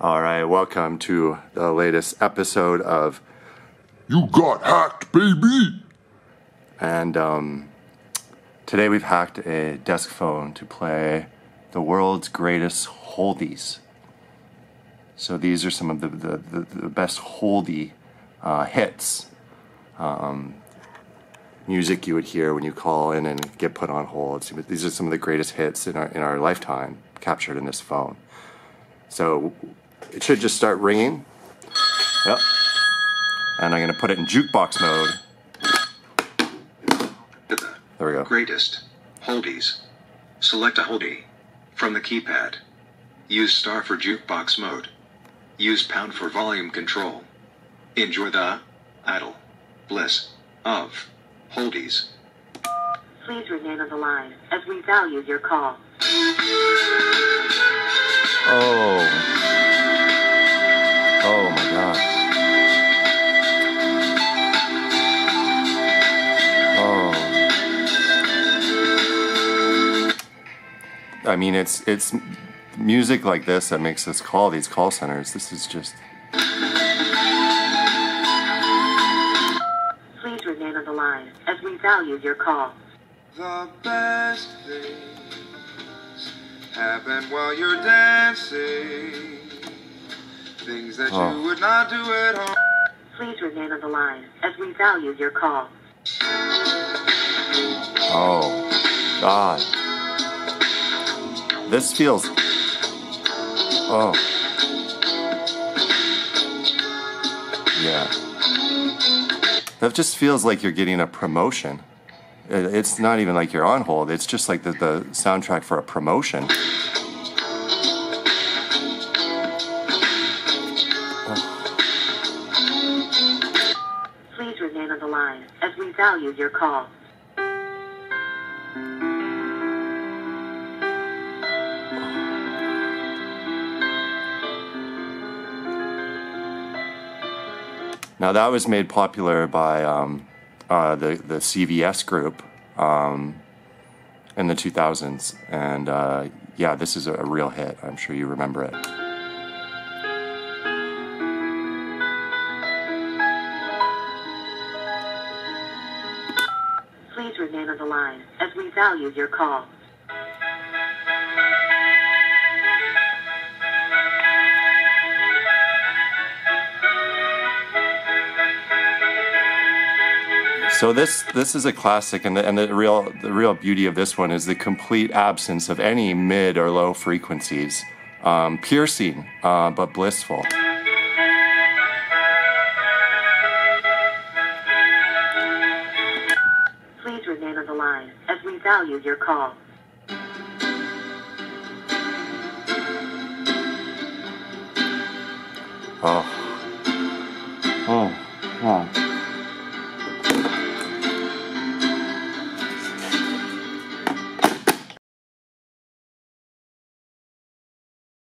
All right, welcome to the latest episode of You Got Hacked, baby! And today we've hacked a desk phone to play the world's greatest Holdies. So these are some of the best Holdie hits. Music you would hear when you call in and get put on hold. These are some of the greatest hits in our lifetime captured in this phone. So it should just start ringing. Yep. And I'm going to put it in jukebox mode. There we go. Greatest Holdies. Select a Holdie from the keypad. Use star for jukebox mode. Use pound for volume control. Enjoy the idle bliss of Holdies. Please remain on the line as we value your call. Oh my God. I mean, it's music like this that makes us call these call centers. This is just... Please remain on the line as we value your call. The best things happen while you're dancing. Things that you would not do at home. Please remain on the line as we value your call. Oh, God. This feels... Oh. Yeah. That just feels like you're getting a promotion. It's not even like you're on hold. It's just like the soundtrack for a promotion. Please remain on the line as we value your call. Now that was made popular by the CVS group in the 2000s, and yeah, this is a real hit. I'm sure you remember it. Please remain on the line as we value your call. So this is a classic, and the real beauty of this one is the complete absence of any mid or low frequencies, piercing but blissful. Please remain on the line as we value your call. Oh.